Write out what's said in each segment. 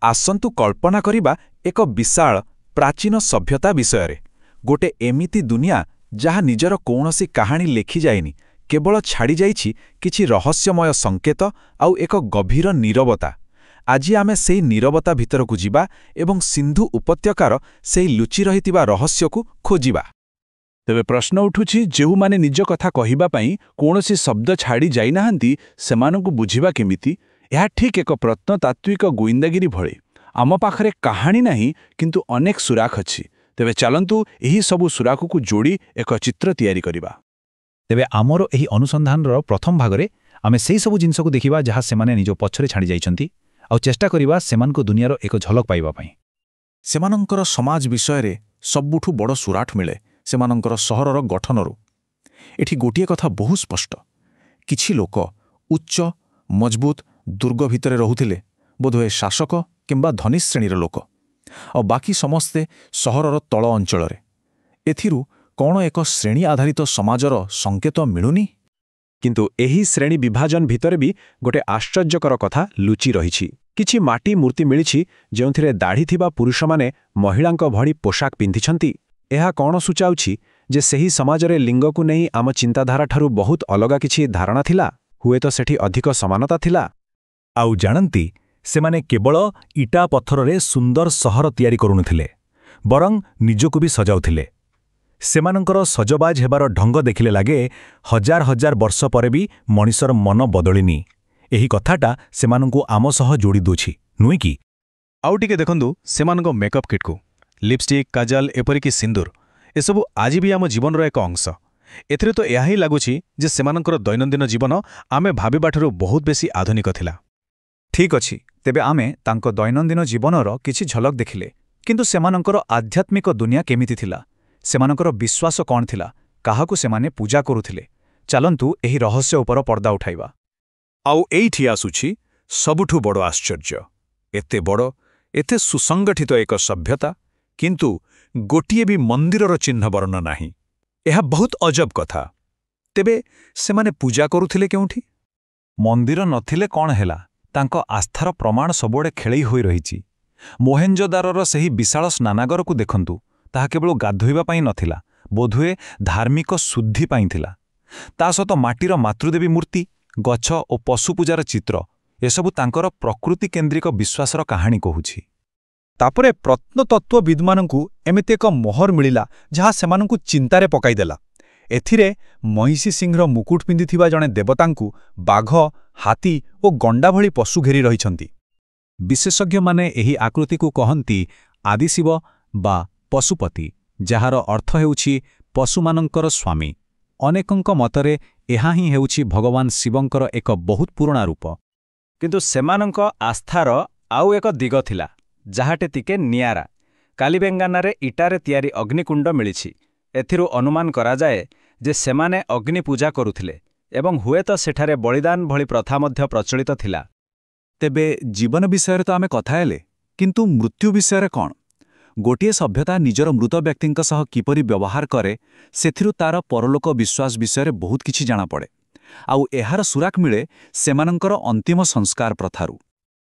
ଆସନ୍ତୁ କଳ୍ପନା କରିବା ଏକ ବିଶାଳ ପ୍ରାଚୀନ ସଭ୍ୟତା ବିଷୟରେ। ଗୋଟେ ଏମିତି ଦୁନିଆ ଯାହା ନିଜର କୌଣସି କାହାଣୀ ଲେଖିଯାଇନି, କେବଳ ଛାଡ଼ିଯାଇଛି କିଛି ରହସ୍ୟମୟ ସଙ୍କେତ ଆଉ ଏକ ଗଭୀର ନୀରବତା। ଆଜି ଆମେ ସେହି ନୀରବତା ଭିତରକୁ ଯିବା ଏବଂ ସିନ୍ଧୁ ଉପତ୍ୟକାର ସେହି ଲୁଚି ରହିଥିବା ରହସ୍ୟକୁ ଖୋଜିବା। ତେବେ ପ୍ରଶ୍ନ ଉଠୁଛି, ଯେଉଁମାନେ ନିଜ କଥା କହିବା ପାଇଁ କୌଣସି ଶବ୍ଦ ଛାଡ଼ି ଯାଇନାହାନ୍ତି, ସେମାନଙ୍କୁ ବୁଝିବା କେମିତି? ଏହା ଠିକ୍ ଏକ ପ୍ରତ୍ନତାତ୍ତ୍ୱିକ ଗୋଇନ୍ଦାଗିରି ଭଳି। ଆମ ପାଖରେ କାହାଣୀ ନାହିଁ, କିନ୍ତୁ ଅନେକ ସୁରାଖ ଅଛି। ତେବେ ଚାଲନ୍ତୁ ଏହି ସବୁ ସୁରାଖକୁ ଯୋଡ଼ି ଏକ ଚିତ୍ର ତିଆରି କରିବା। ତେବେ ଆମର ଏହି ଅନୁସନ୍ଧାନର ପ୍ରଥମ ଭାଗରେ ଆମେ ସେହି ସବୁ ଜିନିଷକୁ ଦେଖିବା ଯାହା ସେମାନେ ନିଜ ପଛରେ ଛାଡ଼ି ଯାଇଛନ୍ତି, ଆଉ ଚେଷ୍ଟା କରିବା ସେମାନଙ୍କ ଦୁନିଆର ଏକ ଝଲକ ପାଇବା ପାଇଁ। ସେମାନଙ୍କର ସମାଜ ବିଷୟରେ ସବୁଠୁ ବଡ଼ ସୁରାଠ ମିଳେ ସେମାନଙ୍କର ସହରର ଗଠନରୁ। ଏଠି ଗୋଟିଏ କଥା ବହୁ ସ୍ପଷ୍ଟ, କିଛି ଲୋକ ଉଚ୍ଚ ମଜବୁତ ଦୁର୍ଗ ଭିତରେ ରହୁଥିଲେ, ବୋଧହୁଏ ଶାସକ କିମ୍ବା ଧନୀ ଶ୍ରେଣୀର ଲୋକ, ଆଉ ବାକି ସମସ୍ତେ ସହରର ତଳ ଅଞ୍ଚଳରେ। ଏଥିରୁ କ'ଣ ଏକ ଶ୍ରେଣୀ ଆଧାରିତ ସମାଜର ସଙ୍କେତ ମିଳୁନି? କିନ୍ତୁ ଏହି ଶ୍ରେଣୀ ବିଭାଜନ ଭିତରେ ବି ଗୋଟେ ଆଶ୍ଚର୍ଯ୍ୟକର କଥା ଲୁଚି ରହିଛି। କିଛି ମାଟି ମୂର୍ତ୍ତି ମିଳିଛି ଯେଉଁଥିରେ ଦାଢ଼ି ଥିବା ପୁରୁଷମାନେ ମହିଳାଙ୍କ ଭଳି ପୋଷାକ ପିନ୍ଧିଛନ୍ତି। ଏହା କ'ଣ ସୂଚାଉଛି ଯେ ସେହି ସମାଜରେ ଲିଙ୍ଗକୁ ନେଇ ଆମ ଚିନ୍ତାଧାରାଠାରୁ ବହୁତ ଅଲଗା କିଛି ଧାରଣା ଥିଲା? ହୁଏତ ସେଠି ଅଧିକ ସମାନତା ଥିଲା। ଆଉ ଜାଣନ୍ତି, ସେମାନେ କେବଳ ଇଟା ପଥରରେ ସୁନ୍ଦର ସହର ତିଆରି କରୁନଥିଲେ, ବରଂ ନିଜକୁ ବି ସଜାଉଥିଲେ। ସେମାନଙ୍କର ସଜବାଜ ହେବାର ଢଙ୍ଗ ଦେଖିଲେ ଲାଗେ ହଜାର ହଜାର ବର୍ଷ ପରେ ବି ମଣିଷର ମନ ବଦଳିନି। ଏହି କଥାଟା ସେମାନଙ୍କୁ ଆମ ସହ ଯୋଡ଼ି ଦେଉଛି, ନୁହେଁ କି? ଆଉ ଟିକେ ଦେଖନ୍ତୁ ସେମାନଙ୍କ ମେକଅପ୍ କିଟ୍କୁ। ଲିପଷ୍ଟିକ୍, କାଜଲ, ଏପରିକି ସିନ୍ଦୁର, ଏସବୁ ଆଜି ବି ଆମ ଜୀବନର ଏକ ଅଂଶ। ଏଥିରେ ତ ଏହା ହିଁ ଲାଗୁଛି ଯେ ସେମାନଙ୍କର ଦୈନନ୍ଦିନ ଜୀବନ ଆମେ ଭାବିବାଠାରୁ ବହୁତ ବେଶୀ ଆଧୁନିକ ଥିଲା। ଠିକ୍ ଅଛି, ତେବେ ଆମେ ତାଙ୍କ ଦୈନନ୍ଦିନ ଜୀବନର କିଛି ଝଲକ ଦେଖିଲେ, କିନ୍ତୁ ସେମାନଙ୍କର ଆଧ୍ୟାତ୍ମିକ ଦୁନିଆ କେମିତି ଥିଲା? ସେମାନଙ୍କର ବିଶ୍ୱାସ କ'ଣ ଥିଲା? କାହାକୁ ସେମାନେ ପୂଜା କରୁଥିଲେ? ଚାଲନ୍ତୁ ଏହି ରହସ୍ୟ ଉପର ପର୍ଦ୍ଦା ଉଠାଇବା। ଆଉ ଏଇଠି ଆସୁଛି ସବୁଠୁ ବଡ଼ ଆଶ୍ଚର୍ଯ୍ୟ। ଏତେ ବଡ଼, ଏତେ ସୁସଂଗଠିତ ଏକ ସଭ୍ୟତା, କିନ୍ତୁ ଗୋଟିଏ ବି ମନ୍ଦିରର ଚିହ୍ନ ବର୍ଣ୍ଣ ନାହିଁ। ଏହା ବହୁତ ଅଜବ କଥା। ତେବେ ସେମାନେ ପୂଜା କରୁଥିଲେ କେଉଁଠି? ମନ୍ଦିର ନଥିଲେ କ'ଣ ହେଲା? ତାଙ୍କ ଆସ୍ଥାର ପ୍ରମାଣ ସବୁଆଡ଼େ ଖେଳେଇ ହୋଇ ରହିଛି। ମୋହେଞ୍ଜୋଦାରୋର ସେହି ବିଶାଳ ସ୍ନାନାଗରକୁ ଦେଖନ୍ତୁ। ତାହା କେବଳ ଗାଧୋଇବା ପାଇଁ ନଥିଲା, ବୋଧହୁଏ ଧାର୍ମିକ ଶୁଦ୍ଧି ପାଇଁ ଥିଲା। ତା ସହିତ ମାଟିର ମାତୃଦେବୀ ମୂର୍ତ୍ତି, ଗଛ ଓ ପଶୁ ପୂଜାର ଚିତ୍ର, ଏସବୁ ତାଙ୍କର ପ୍ରକୃତି କେନ୍ଦ୍ରିକ ବିଶ୍ୱାସର କାହାଣୀ କହୁଛି। ତାପରେ ପ୍ରତ୍ନତତ୍ତ୍ୱବିଦ୍ମାନଙ୍କୁ ଏମିତି ଏକ ମୋହର ମିଳିଲା ଯାହା ସେମାନଙ୍କୁ ଚିନ୍ତାରେ ପକାଇଦେଲା। ଏଥିରେ ମହିଷୀ ସିଂହର ମୁକୁଟ ପିନ୍ଧିଥିବା ଜଣେ ଦେବତାଙ୍କୁ ବାଘ, ହାତୀ ଓ ଗଣ୍ଡା ଭଳି ପଶୁ ଘେରି ରହିଛନ୍ତି। ବିଶେଷଜ୍ଞମାନେ ଏହି ଆକୃତିକୁ କହନ୍ତି ଆଦିଶିବ ବା ପଶୁପତି, ଯାହାର ଅର୍ଥ ହେଉଛି ପଶୁମାନଙ୍କର ସ୍ୱାମୀ। ଅନେକଙ୍କ ମତରେ ଏହା ହିଁ ହେଉଛି ଭଗବାନ ଶିବଙ୍କର ଏକ ବହୁତ ପୁରୁଣା ରୂପ। କିନ୍ତୁ ସେମାନଙ୍କ ଆସ୍ଥାର ଆଉ ଏକ ଦିଗ ଥିଲା, ଯାହାଟେ ଟିକେ ନିଆରା। କାଲିବେଙ୍ଗାନାରେ ଇଟାରେ ତିଆରି ଅଗ୍ନିକୁଣ୍ଡ ମିଳିଛି। ଏଥିରୁ ଅନୁମାନ କରାଯାଏ ଯେ ସେମାନେ ଅଗ୍ନି ପୂଜା କରୁଥିଲେ ଏବଂ ହୁଏତ ସେଠାରେ ବଳିଦାନ ଭଳି ପ୍ରଥା ମଧ୍ୟ ପ୍ରଚଳିତ ଥିଲା। ତେବେ ଜୀବନ ବିଷୟରେ ତ ଆମେ କଥା ହେଲେ, କିନ୍ତୁ ମୃତ୍ୟୁ ବିଷୟରେ କ'ଣ? ଗୋଟିଏ ସଭ୍ୟତା ନିଜର ମୃତ ବ୍ୟକ୍ତିଙ୍କ ସହ କିପରି ବ୍ୟବହାର କରେ, ସେଥିରୁ ତାର ପରଲୋକ ବିଶ୍ୱାସ ବିଷୟରେ ବହୁତ କିଛି ଜଣାପଡ଼େ। ଆଉ ଏହାର ସୁରାକ ମିଳେ ସେମାନଙ୍କର ଅନ୍ତିମ ସଂସ୍କାର ପ୍ରଥାରୁ।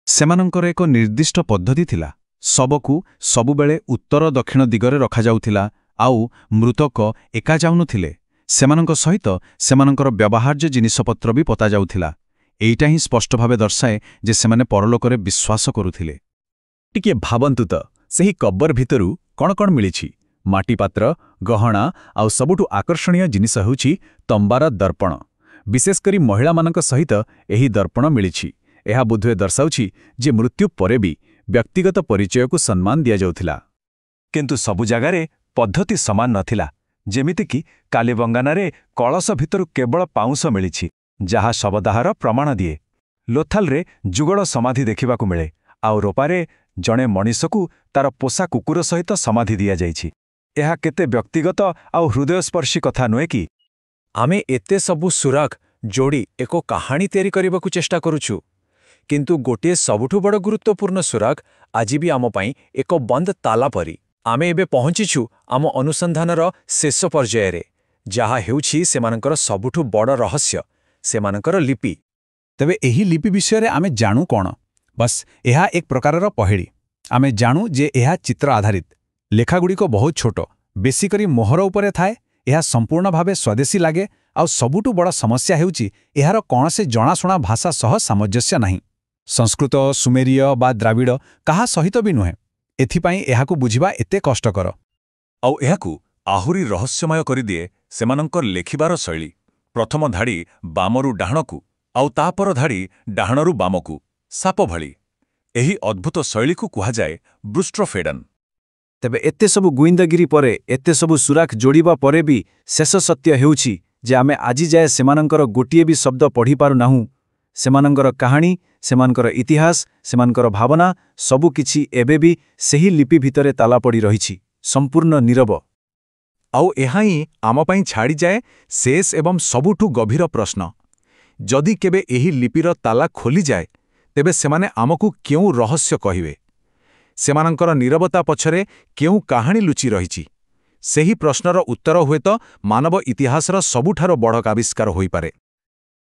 ସେମାନଙ୍କର ଏକ ନିର୍ଦ୍ଦିଷ୍ଟ ପଦ୍ଧତି ଥିଲା। ଶବକୁ ସବୁବେଳେ ଉତ୍ତର ଦକ୍ଷିଣ ଦିଗରେ ରଖାଯାଉଥିଲା, ଆଉ ମୃତକ ଏକା ଯାଉନଥିଲେ। ସେମାନଙ୍କ ସହିତ ସେମାନଙ୍କର ବ୍ୟବହାର୍ଯ୍ୟ ଜିନିଷପତ୍ର ବି ପୋତାଯାଉଥିଲା। ଏଇଟା ହିଁ ସ୍ପଷ୍ଟ ଭାବେ ଦର୍ଶାଏ ଯେ ସେମାନେ ପରଲୋକରେ ବିଶ୍ୱାସ କରୁଥିଲେ। ଟିକିଏ ଭାବନ୍ତୁ ତ, ସେହି କବର ଭିତରୁ କ'ଣ କ'ଣ ମିଳିଛି? ମାଟିପାତ୍ର, ଗହଣା, ଆଉ ସବୁଠୁ ଆକର୍ଷଣୀୟ ଜିନିଷ ହେଉଛି ତମ୍ବାର ଦର୍ପଣ। ବିଶେଷ କରି ମହିଳାମାନଙ୍କ ସହିତ ଏହି ଦର୍ପଣ ମିଳିଛି। ଏହା ବୋଧହୁଏ ଦର୍ଶାଉଛି ଯେ ମୃତ୍ୟୁ ପରେ ବି ବ୍ୟକ୍ତିଗତ ପରିଚୟକୁ ସମ୍ମାନ ଦିଆଯାଉଥିଲା। କିନ୍ତୁ ସବୁ ଜାଗାରେ ପଦ୍ଧତି ସମାନ ନଥିଲା। ଯେମିତିକି କାଲିବଙ୍ଗାନାରେ କଳସ ଭିତରୁ କେବଳ ପାଉଁଶ ମିଳିଛି, ଯାହା ଶବଦାହର ପ୍ରମାଣ ଦିଏ। ଲୋଥାଲରେ ଯୁଗଳ ସମାଧି ଦେଖିବାକୁ ମିଳେ, ଆଉ ରୋପାରେ ଜଣେ ମଣିଷକୁ ତାର ପୋଷା କୁକୁର ସହିତ ସମାଧି ଦିଆଯାଇଛି। ଏହା କେତେ ବ୍ୟକ୍ତିଗତ ଆଉ ହୃଦୟସ୍ପର୍ଶୀ କଥା ନୁହେଁ କି? ଆମେ ଏତେ ସବୁ ସୁରାଖ ଯୋଡ଼ି ଏକ କାହାଣୀ ତିଆରି କରିବାକୁ ଚେଷ୍ଟା କରୁଛୁ, କିନ୍ତୁ ଗୋଟିଏ ସବୁଠୁ ବଡ଼ ଗୁରୁତ୍ୱପୂର୍ଣ୍ଣ ସୁରାଖ ଆଜି ବି ଆମ ପାଇଁ ଏକ ବନ୍ଦ ତାଲା ପରି। ଆମେ ଏବେ ପହଞ୍ଚିଛୁ ଆମ ଅନୁସନ୍ଧାନର ଶେଷ ପର୍ଯ୍ୟାୟରେ, ଯାହା ହେଉଛି ସେମାନଙ୍କର ସବୁଠୁ ବଡ଼ ରହସ୍ୟ, ସେମାନଙ୍କର ଲିପି। ତେବେ ଏହି ଲିପି ବିଷୟରେ ଆମେ ଜାଣୁ କ'ଣ? ବସ୍ ଏହା ଏକ ପ୍ରକାରର ପହେଳି। ଆମେ ଜାଣୁ ଯେ ଏହା ଚିତ୍ର ଆଧାରିତ। ଲେଖାଗୁଡ଼ିକ ବହୁତ ଛୋଟ, ବେଶୀ କରି ମୋହର ଉପରେ ଥାଏ। ଏହା ସମ୍ପୂର୍ଣ୍ଣ ଭାବେ ସ୍ୱଦେଶୀ ଲାଗେ, ଆଉ ସବୁଠୁ ବଡ଼ ସମସ୍ୟା ହେଉଛି ଏହାର କୌଣସି ଜଣାଶୁଣା ଭାଷା ସହ ସାମଞ୍ଜସ୍ୟ ନାହିଁ। ସଂସ୍କୃତ, ସୁମେରୀୟ ବା ଦ୍ରାବିଡ଼ କାହା ସହିତ ବି ନୁହେଁ। ଏଥିପାଇଁ ଏହାକୁ ବୁଝିବା ଏତେ କଷ୍ଟକର। ଆଉ ଏହାକୁ ଆହୁରି ରହସ୍ୟମୟ କରିଦିଏ ସେମାନଙ୍କର ଲେଖିବାର ଶୈଳୀ। ପ୍ରଥମ ଧାଡ଼ି ବାମରୁ ଡାହାଣକୁ, ଆଉ ତାପର ଧାଡ଼ି ଡାହାଣରୁ ବାମକୁ, ସାପ ଭଳି। ଏହି ଅଦ୍ଭୁତ ଶୈଳୀକୁ କୁହାଯାଏ ବ୍ରୁଷ୍ଟ୍ରୋଫେଡନ୍। ତେବେ ଏତେ ସବୁ ଗୁଇନ୍ଦାଗିରି ପରେ, ଏତେ ସବୁ ସୁରାଖ ଯୋଡ଼ିବା ପରେ ବି ଶେଷ ସତ୍ୟ ହେଉଛି ଯେ ଆମେ ଆଜି ଯାଏ ସେମାନଙ୍କର ଗୋଟିଏ ବି ଶବ୍ଦ ପଢ଼ିପାରୁନାହୁଁ। ସେମାନଙ୍କର କାହାଣୀ, ସେମାନଙ୍କର ଇତିହାସ, ସେମାନଙ୍କର ଭାବନା ସବୁକିଛି ଏବେ ବି ସେହି ଲିପି ଭିତରେ ତାଲା ପଡ଼ି ରହିଛି, ସମ୍ପୂର୍ଣ୍ଣ ନୀରବ। ଆଉ ଏହା ହିଁ ଆମ ପାଇଁ ଛାଡ଼ିଯାଏ ଶେଷ ଏବଂ ସବୁଠୁ ଗଭୀର ପ୍ରଶ୍ନ। ଯଦି କେବେ ଏହି ଲିପିର ତାଲା ଖୋଲିଯାଏ, ତେବେ ସେମାନେ ଆମକୁ କେଉଁ ରହସ୍ୟ କହିବେ? ସେମାନଙ୍କର ନୀରବତା ପଛରେ କେଉଁ କାହାଣୀ ଲୁଚି ରହିଛି? ସେହି ପ୍ରଶ୍ନର ଉତ୍ତର ହୁଏତ ମାନବ ଇତିହାସର ସବୁଠାରୁ ବଡ଼ ଆବିଷ୍କାର ହୋଇପାରେ।